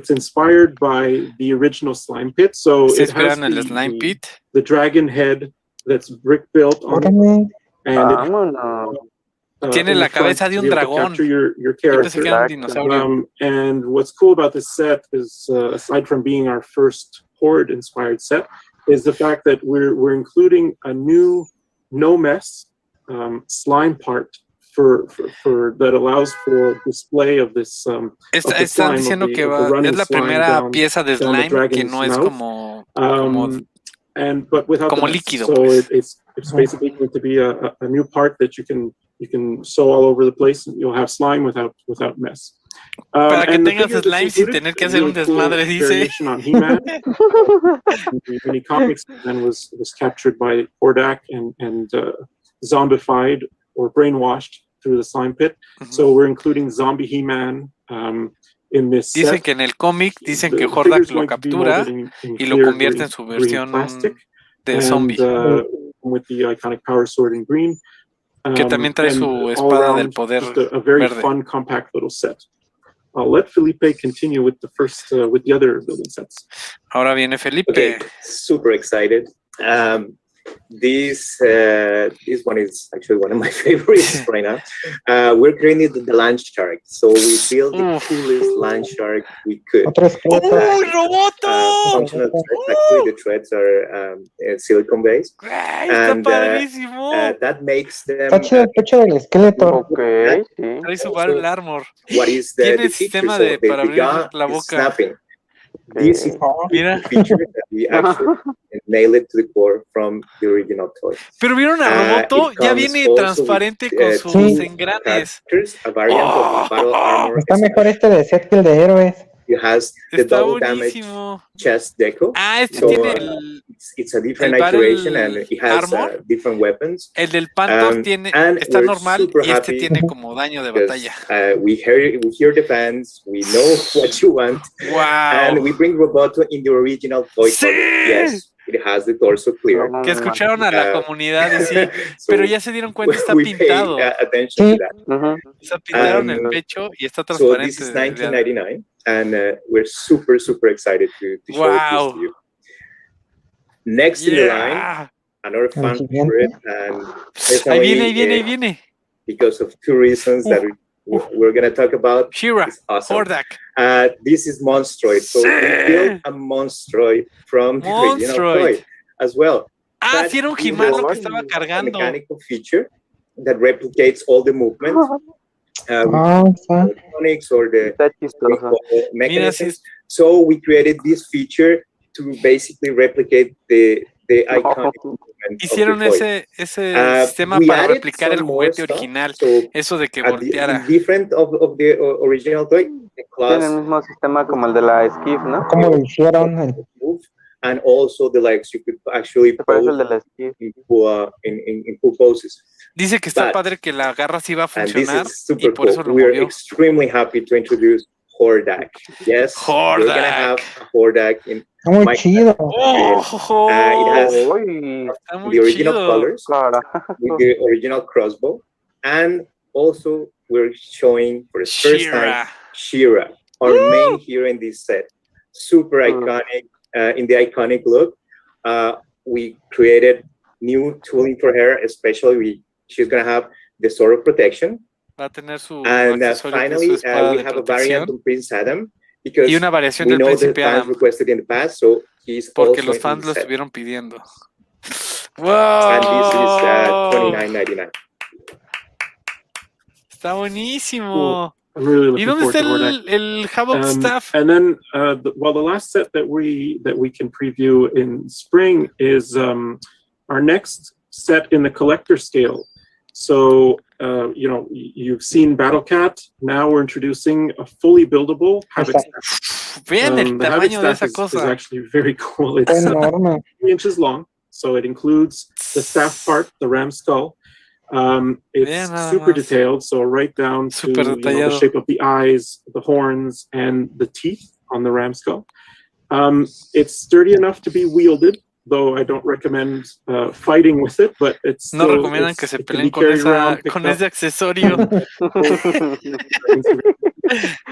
inspired by the original Slime Pit. So it has the dragon head that's brick built on it, and tiene la cabeza de un dragón. Your character. And what's cool about this set is, aside from being our first Horde inspired set, is the fact that we're including a new no mess slime part for that allows for display of this. Están diciendo que es la primera pieza de slime que no es como líquido. So it's basically going to be a new part that you can sew all over the place, and you'll have slime without mess. Para que tengas slime sin tener que hacer un desmadre, dice. Many comics and was captured by Hordak and zombified or brainwashed through the slime pit. So we're including Zombie He-Man in this set. Dicen que en el cómic dicen que Hordak lo captura y lo convierte en su versión de zombie. With the iconic power sword in green. Que también trae su espada del poder a very verde. Fun, compact little set. I'll let Felipe continue with with the other building sets. Ahora viene Felipe. Okay, super excited. This one is actually one of my favorites right now. We're creating the land shark, so we built the coolest land shark we could. ¡Roboto! Functional threads. Actually, the threads are silicone based, and that makes them. Está chido el pecho del esqueleto. Okay, trae su Battle Armor. What is Tiene el sistema para abrir la boca. Snapping. This is a feature that we actually nailed it to the core from the original toy. Pero vieron a Roboto, ya viene transparente con sus engranes. A variant of the battle armor. Está mejor de set que el de héroes. It has the double damage chest deco. Este tiene it's a different iteration and it has different weapons. El del Panthor está normal y este tiene como daño de batalla. We hear the fans, we know what you want. Wow. And we bring Roboto in the original toy. Sí. Yes, it has the torso clear. Que escucharon a la comunidad y sí, pero ya se dieron cuenta, está pintado. Se pintaron el pecho y está transparente. So this is $19.99 and we're super excited to show this to you. Next in the line, another fun favorite, and ahí viene. Because of two reasons that we're going to talk about. She-Ra, awesome. Hordak. This is Monstroid. So we built a Monstroid from the original toy as well. Sí, era un He-Man lo que estaba cargando. A mechanical feature that replicates all the movements. Electronics or the mechanisms. So we created this feature to basically replicate the iconic movement. Hicieron ese sistema para replicar el juguete original, eso de que volteara. Different of the original toy. Tiene el mismo sistema como el de la Skiff, ¿no? ¿Cómo lo hicieron? And also the legs, you could actually pose in full poses. Dice que está padre que la garra sí va a funcionar y por eso lo we are movió. extremely happy to introduce Horde. Yes, Horde. we're gonna have a Horde in Muy chido. it has the original colors with the original crossbow, and also we're showing for the first time Shira, our main hero in this set. Super iconic, in the iconic look. We created new tooling for her, especially she's gonna have the sword of protection. Va a tener su And finally, we have a variant on Prince Adam, because y una variación we del know the Príncipe fans Adam. requested in the past, so he's Porque also los in fans the lo set. estuvieron pidiendo. ¡Wow! And this is $29.99. Está buenísimo. Cool. I'm really ¿Y looking dónde forward está to Horde. el Havoc Staff? And then, the last set that we can preview in spring is our next set in the collector scale. So, you've seen Battle Cat. Now we're introducing a fully buildable Havoc Staff. Vean el The Havoc tamaño de esa Staff is cosa. actually very cool. It's 3 inches long, so it includes the staff part, the ram skull. It's super detailed, so right down to the shape of the eyes, the horns, and the teeth on the ram skull. It's sturdy enough to be wielded, though I don't recommend fighting with it, but it's still, no recomiendan que se peleen con ese accesorio.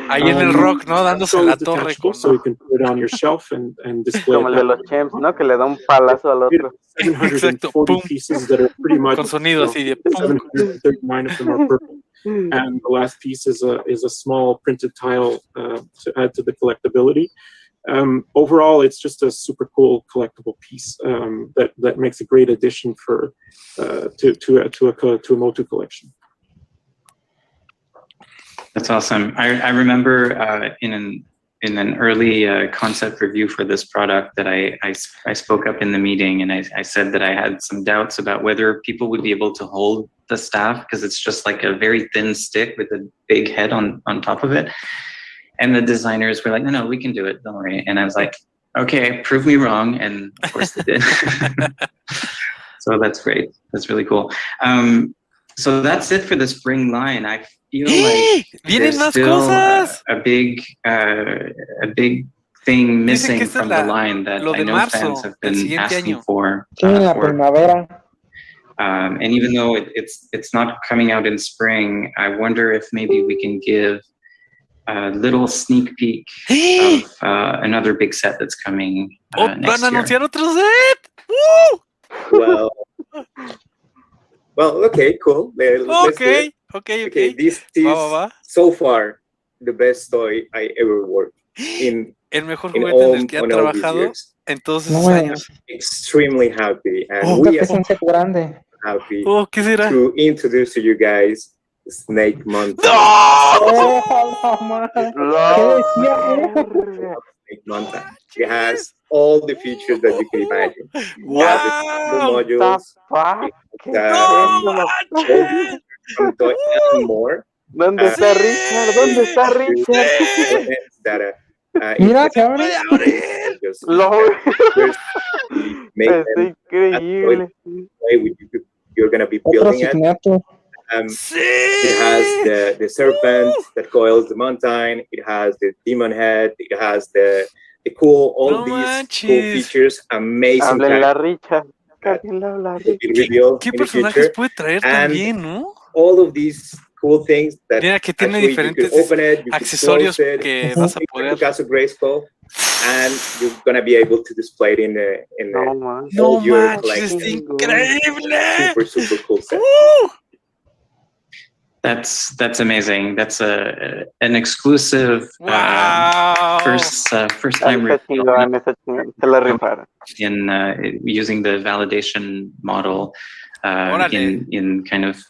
Ahí en el rock, ¿no? Dándose la torre. So you can put it on your shelf and display como el de los champs, ¿no? Que le da un palazo al otro. 740 pieces that are pretty much, con sonido así de 739 of them are purple. And the last piece is a small printed tile to add to the collectability. Overall, it's just a super cool collectible piece that makes a great addition to a Motu collection. That's awesome. I remember in an early concept review for this product that I spoke up in the meeting, and I said that I had some doubts about whether people would be able to hold the staff, because it's just like a very thin stick with a big head on top of it. And the designers were like, no, we can do it, don't worry. And I was like, okay, prove me wrong. And of course they did. So that's great. That's really cool. So that's it for the spring line. I feel like there's still a big thing missing from the line that I know fans have been asking for. And even though it's not coming out in spring, I wonder if maybe we can give a little sneak peek of another big set that's coming next year. ¿Van a anunciar otro set? Well, okay, cool. Okay. This is so far the best toy I ever worked in. El mejor juguete en el que ha trabajado en todos esos años. Extremely happy, and we are happy to introduce to you guys Snake Mountain. Snake Mountain. It has all the features that you can imagine. Wow! The modules, and more. ¿Dónde está Richard? ¿Dónde está Richard? Mira, se abre. Está increíble. You're going to be building it. It has the serpent that coils the mountain. It has the demon head. It has the cool, all these cool features. Amazing. ¿Qué personajes puede traer también, no? All of these cool things that mira que tiene diferentes accesorios que vas a poder. And you're gonna be able to display it in your collection. ¡Es increíble! Super cool set. That's amazing. That's an exclusive first time in using the validation model in kind of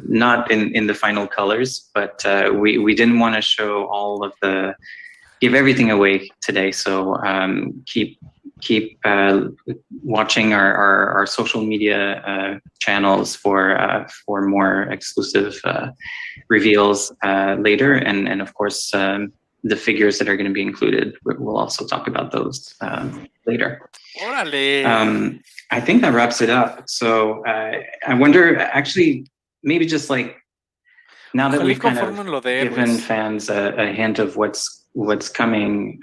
not in the final colors, but we didn't want to show give everything away today. So keep watching our social media channels for more exclusive reveals later, and of course the figures that are going to be included. We'll also talk about those later. I think that wraps it up. So I wonder, actually, maybe just like now that Ojalá y we've kind conformen of lo de given héroes. fans a hint of what's coming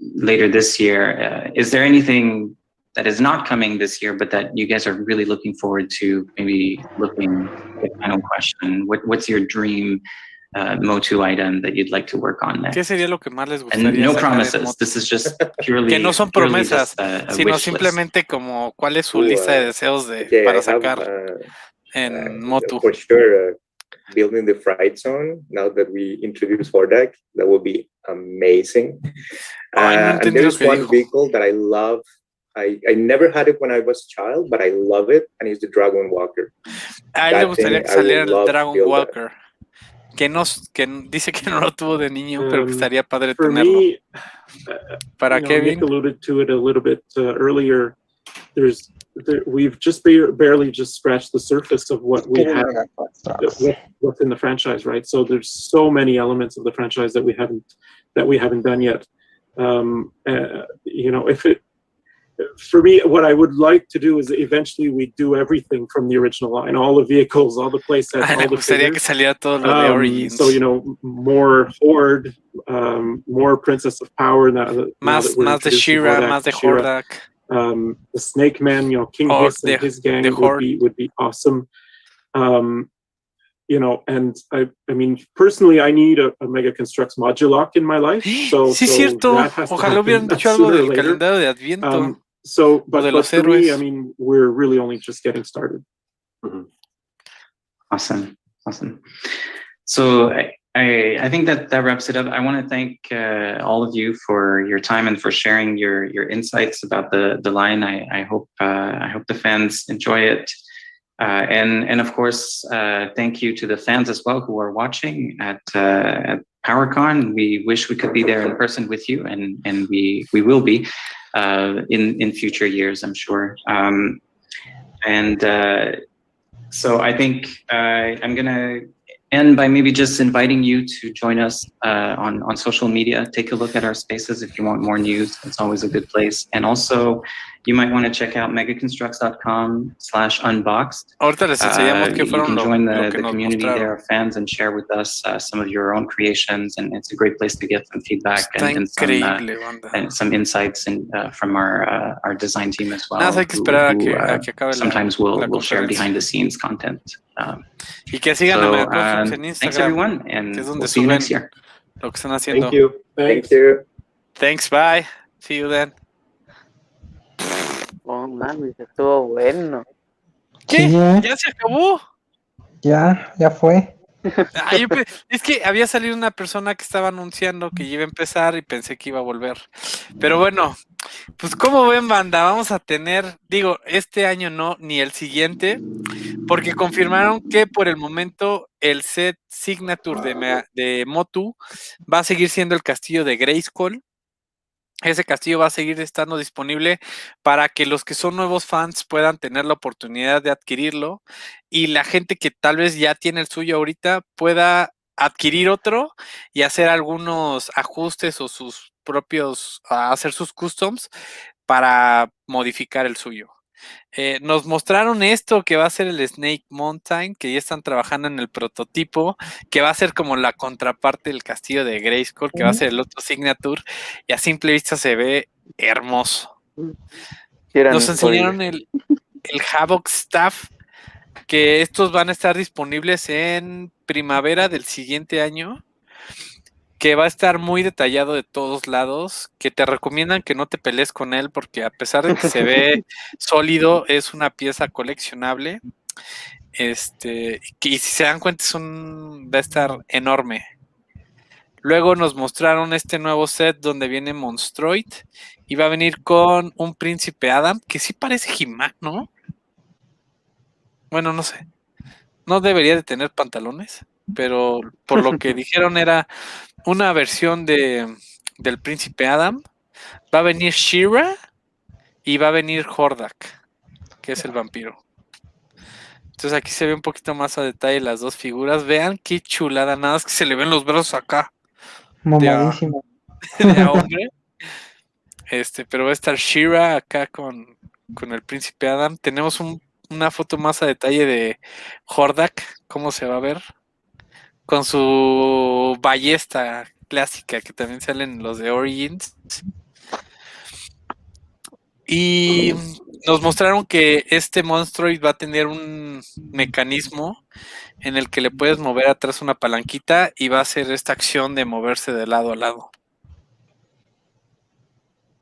later this year, is there anything that is not coming this year, but that you guys are really looking forward to? Maybe looking at the final question. What's your dream Motu item that you'd like to work on next? ¿Qué sería lo que más les And gustaría no sacar en promises. Motu? This is just purely Que no son promesas, just a sino wish list. simplemente como cuál es su lista de deseos para sacar en Motu. For sure, building the fright zone. Now that we introduce Horde, that will be amazing. Ay, no And entendí lo there's que one dijo. vehicle that I love. I never had it when I was a child, but I love it, and it's the Dragon Walker. A él le gustaría que saliera el Dragon Walker. Que dice que no lo tuvo de niño, pero que estaría padre For tenerlo. me, ¿Para qué, Nick bien? alluded to it a little bit earlier. We've just barely just scratched the surface of what we have, what's in the franchise, right? So there's so many elements of the franchise that we haven't done yet. You know, for me, what I would like to do is eventually we do everything from the original line, all the vehicles, all the playsets, all Me the gustaría que figures. saliera todo lo de Origins. So, you know, more Horde, more Princess of Power. Más de She-Ra, más de Hordak. The Snake Man, you know, King Hiss and his gang would be awesome. You know, and I mean, personally, I need a Mega Construx Modulock in my life. So, sí, cierto. Ojalá hubieran dicho algo del calendario de Adviento. But for me, I mean, we're really only just getting started. Mm-hmm. Awesome. So I think that wraps it up. I want to thank all of you for your time and for sharing your insights about the line. I hope the fans enjoy it. And of course, thank you to the fans as well who are watching at PowerCon. We wish we could be there in person with you, and we will be in future years, I'm sure. So I think I'm gonna end by maybe just inviting you to join us on social media. Take a look at our spaces if you want more news. It's always a good place. And also, you might want to check out megaconstrux.com/unboxed. Ahorita les enseñamos qué fueron you can join the que nos community mostraron. there of fans and share with us some of your own creations. And it's a great place to get some feedback and some insights from our design team as well. Nada, hay que esperar a que acabe sometimes we'll share behind the scenes content. Y que sigan a Mega Construx en Instagram. Thanks everyone, and we'll see you next year. Lo que están haciendo. Thank you. Thank you. Thanks, bye. See you then. Oh, mames, estuvo bueno. ¿Qué? Sí, ¿Ya se acabó? Ya fue. Es que había salido una persona que estaba anunciando que iba a empezar y pensé que iba a volver. Pero bueno, pues como ven, banda, vamos a tener, digo, este año no, ni el siguiente, porque confirmaron que por el momento el set Signature de Motu va a seguir siendo el castillo de Grayskull. Ese castillo va a seguir estando disponible para que los que son nuevos fans puedan tener la oportunidad de adquirirlo y la gente que tal vez ya tiene el suyo ahorita pueda adquirir otro y hacer algunos ajustes o sus propios, hacer sus customs para modificar el suyo. Nos mostraron esto que va a ser el Snake Mountain, que ya están trabajando en el prototipo, que va a ser como la contraparte del castillo de Grayskull, que va a ser el otro Signature, y a simple vista se ve hermoso. Nos enseñaron el Havoc Staff, que estos van a estar disponibles en primavera del siguiente año, que va a estar muy detallado de todos lados, que te recomiendan que no te pelees con él porque a pesar de que se ve sólido, es una pieza coleccionable. Y si se dan cuenta va a estar enorme. Luego nos mostraron este nuevo set donde viene Monstroid y va a venir con un Príncipe Adam, que sí parece He-Man, ¿no? Bueno, no sé. No debería de tener pantalones, pero por lo que dijeron era una versión del Príncipe Adam. Va a venir She-Ra y va a venir Hordak, que es el vampiro. Entonces aquí se ve un poquito más a detalle las dos figuras. Vean qué chulada, nada más que se le ven los brazos acá. Mamadísimo. De hombre. Pero va a estar She-Ra acá con el Príncipe Adam. Tenemos una foto más a detalle de Hordak, cómo se va a ver. con su ballesta clásica, que también salen los de Origins. Y nos mostraron que este Monstroid va a tener un mecanismo en el que le puedes mover atrás una palanquita y va a hacer esta acción de moverse de lado a lado.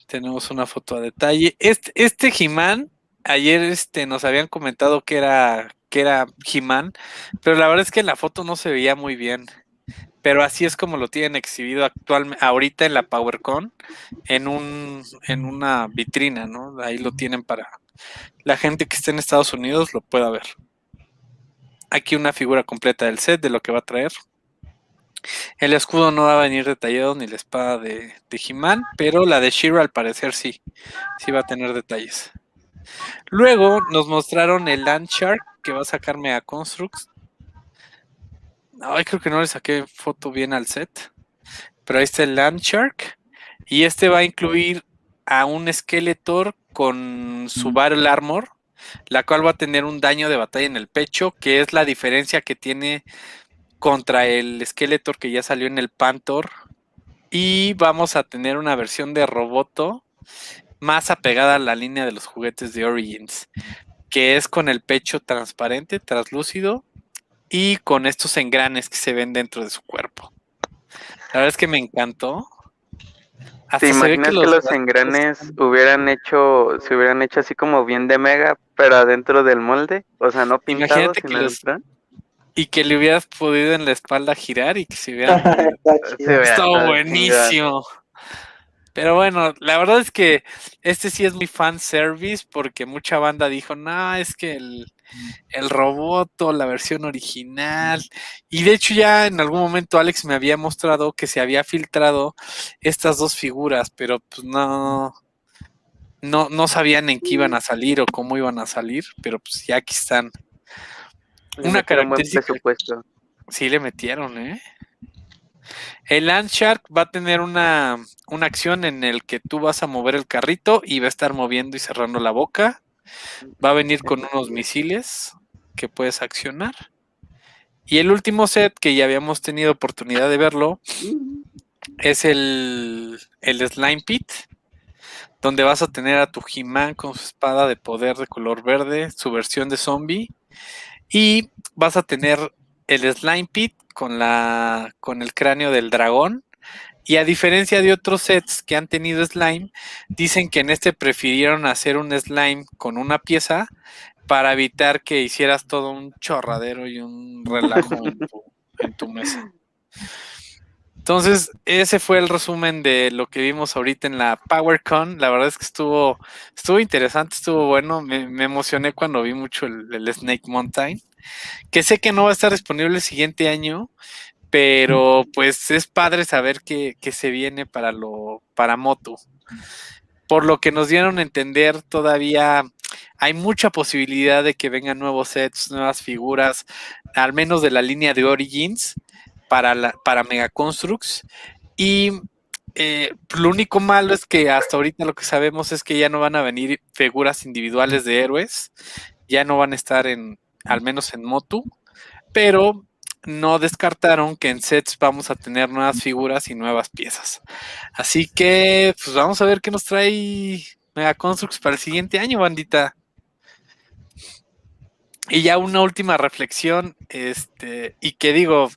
Tenemos una foto a detalle. Este He-Man, ayer nos habían comentado que era He-Man, pero la verdad es que en la foto no se veía muy bien. Pero así es como lo tienen exhibido ahorita en la PowerCon, en una vitrina, ¿no? Ahí lo tienen para la gente que esté en Estados Unidos lo pueda ver. Aquí una figura completa del set, de lo que va a traer. El escudo no va a venir detallado, ni la espada de He-Man, pero la de She-Ra al parecer sí va a tener detalles. Luego nos mostraron el Land Shark que va a sacar Mega Construx. Ay, creo que no le saqué foto bien al set, pero ahí está el Land Shark, y va a incluir a un Skeletor con su Battle Armor, la cual va a tener un daño de batalla en el pecho, que es la diferencia que tiene contra el Skeletor que ya salió en el Panthor. Y vamos a tener una versión de Roboto más apegada a la línea de los juguetes de Origins, que es con el pecho transparente, translúcido, y con estos engranes que se ven dentro de su cuerpo. La verdad es que me encantó. ¿Te imaginas que los engranes se hubieran hecho así como bien de Mega, pero adentro del molde? O sea, no pintados, sino adentro. Y que le hubieras podido en la espalda girar y que se hubieran... Estuvo buenísimo. Pero bueno, la verdad es que sí es muy fan service, porque mucha banda dijo, no, es que el Roboto, la versión original. Y de hecho ya en algún momento Alex me había mostrado que se había filtrado estas dos figuras, pero pues no sabían en qué iban a salir o cómo iban a salir, pero pues ya aquí están. Una característica. Buen presupuesto. Sí le metieron, El Land Shark va a tener una acción en el que tú vas a mover el carrito y va a estar moviendo y cerrando la boca. Va a venir con unos misiles que puedes accionar. Y el último set, que ya habíamos tenido oportunidad de verlo, es el Slime Pit, donde vas a tener a tu He-Man con su espada de poder de color verde, su versión de zombie, y vas a tener el Slime Pit con el cráneo del dragón. Y a diferencia de otros sets que han tenido slime, dicen que en prefirieron hacer un slime con una pieza para evitar que hicieras todo un chorradero y un relajo en tu mesa. Entonces, ese fue el resumen de lo que vimos ahorita en la PowerCon. La verdad es que estuvo interesante, estuvo bueno. Me emocioné cuando vi mucho el Snake Mountain, que sé que no va a estar disponible el siguiente año, pero pues es padre saber que se viene para Motu. Por lo que nos dieron a entender, todavía hay mucha posibilidad de que vengan nuevos sets, nuevas figuras, al menos de la línea de Origins para Mega Construx. Y lo único malo es que hasta ahorita lo que sabemos es que ya no van a venir figuras individuales de héroes, ya no van a estar al menos en Motu, pero no descartaron que en sets vamos a tener nuevas figuras y nuevas piezas. Así que, pues vamos a ver qué nos trae Mega Construx para el siguiente año, bandita. Y ya una última reflexión, y que digo,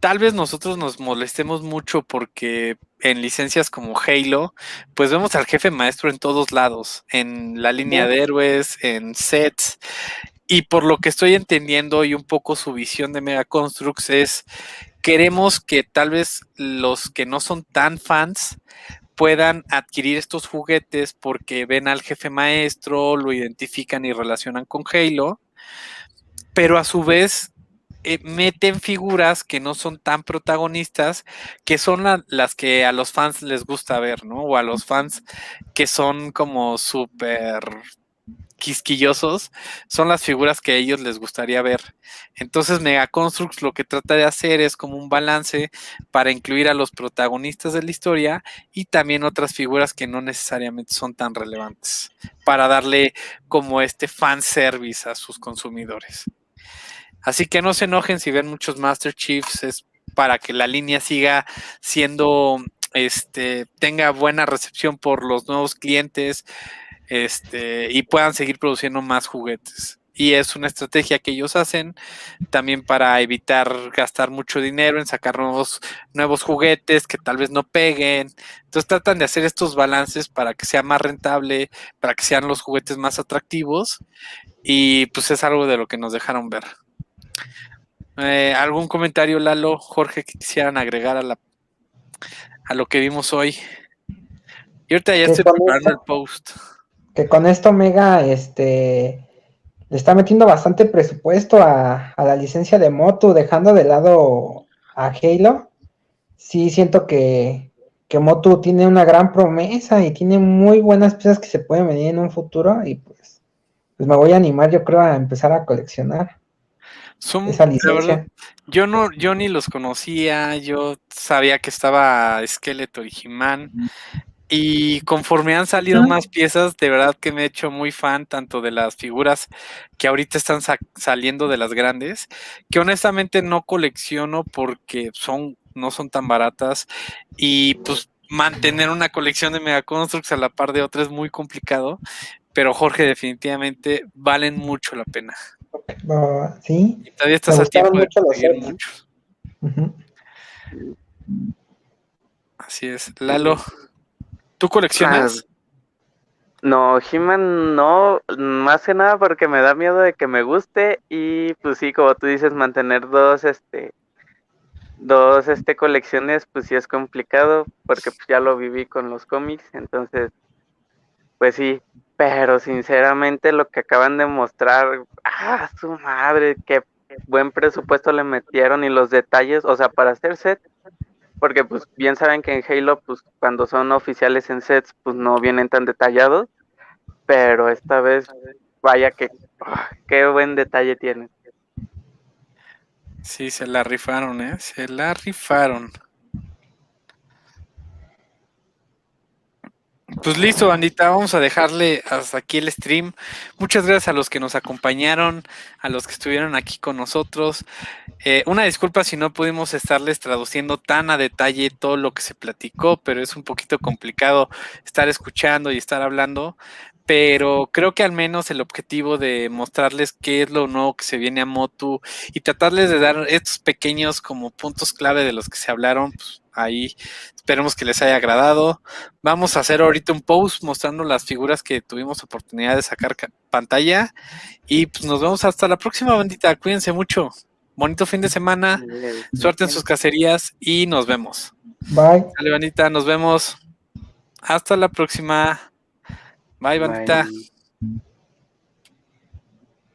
tal vez nosotros nos molestemos mucho porque en licencias como Halo, pues vemos al jefe maestro en todos lados, en la línea de héroes, en sets. Y por lo que estoy entendiendo y un poco su visión de Mega Construx es, queremos que tal vez los que no son tan fans puedan adquirir estos juguetes porque ven al jefe maestro, lo identifican y relacionan con Halo, pero a su vez meten figuras que no son tan protagonistas, que son las que a los fans les gusta ver, ¿no? O a los fans que son como súper quisquillosos, son las figuras que a ellos les gustaría ver. Entonces Mega Construx lo que trata de hacer es como un balance para incluir a los protagonistas de la historia y también otras figuras que no necesariamente son tan relevantes, para darle como fan service a sus consumidores. Así que no se enojen si ven muchos Master Chiefs, es para que la línea siga siendo, tenga buena recepción por los nuevos clientes, y puedan seguir produciendo más juguetes. Y es una estrategia que ellos hacen también para evitar gastar mucho dinero en sacar nuevos juguetes que tal vez no peguen. Entonces tratan de hacer estos balances para que sea más rentable, para que sean los juguetes más atractivos, y pues es algo de lo que nos dejaron ver. ¿Algún comentario, Lalo, Jorge, que quisieran agregar a lo que vimos hoy? Y ahorita ya estoy preparando el post. Que con esto Mega le está metiendo bastante presupuesto a la licencia de Motu, dejando de lado a Halo. Sí, siento que Motu tiene una gran promesa y tiene muy buenas piezas que se pueden venir en un futuro, y pues me voy a animar, yo creo, a empezar a coleccionar esa licencia. Verdad, yo ni los conocía, yo sabía que estaba Skeletor y He-Man, y conforme han salido más piezas, de verdad que me he hecho muy fan tanto de las figuras que ahorita están saliendo de las grandes, que honestamente no colecciono porque no son tan baratas, y pues mantener una colección de Mega Construx a la par de otra es muy complicado, pero Jorge, definitivamente valen mucho la pena. Sí, y todavía estás a tiempo de conseguir muchos. Así es. Lalo, ¿tú coleccionas? No, He-Man no, más que nada porque me da miedo de que me guste, y pues sí, como tú dices, mantener dos colecciones, pues sí es complicado, porque pues ya lo viví con los cómics, entonces, pues sí, pero sinceramente lo que acaban de mostrar, su madre, qué buen presupuesto le metieron, y los detalles, o sea, para hacer set, porque pues bien saben que en Halo, pues cuando son oficiales en sets, pues no vienen tan detallados, pero esta vez, vaya que, qué buen detalle tiene. Sí, se la rifaron, se la rifaron. Pues listo, bandita, vamos a dejarle hasta aquí el stream. Muchas gracias a los que nos acompañaron, a los que estuvieron aquí con nosotros. Una disculpa si no pudimos estarles traduciendo tan a detalle todo lo que se platicó, pero es un poquito complicado estar escuchando y estar hablando. Pero creo que al menos el objetivo de mostrarles qué es lo nuevo que se viene a Motu y tratarles de dar estos pequeños como puntos clave de los que se hablaron, pues ahí esperemos que les haya agradado. Vamos a hacer ahorita un post mostrando las figuras que tuvimos oportunidad de sacar pantalla, y pues nos vemos hasta la próxima, bandita. Cuídense mucho. Bonito fin de semana. Suerte en sus cacerías y nos vemos. Bye. Dale, bandita, nos vemos. Hasta la próxima. Bye, bandita. Bye.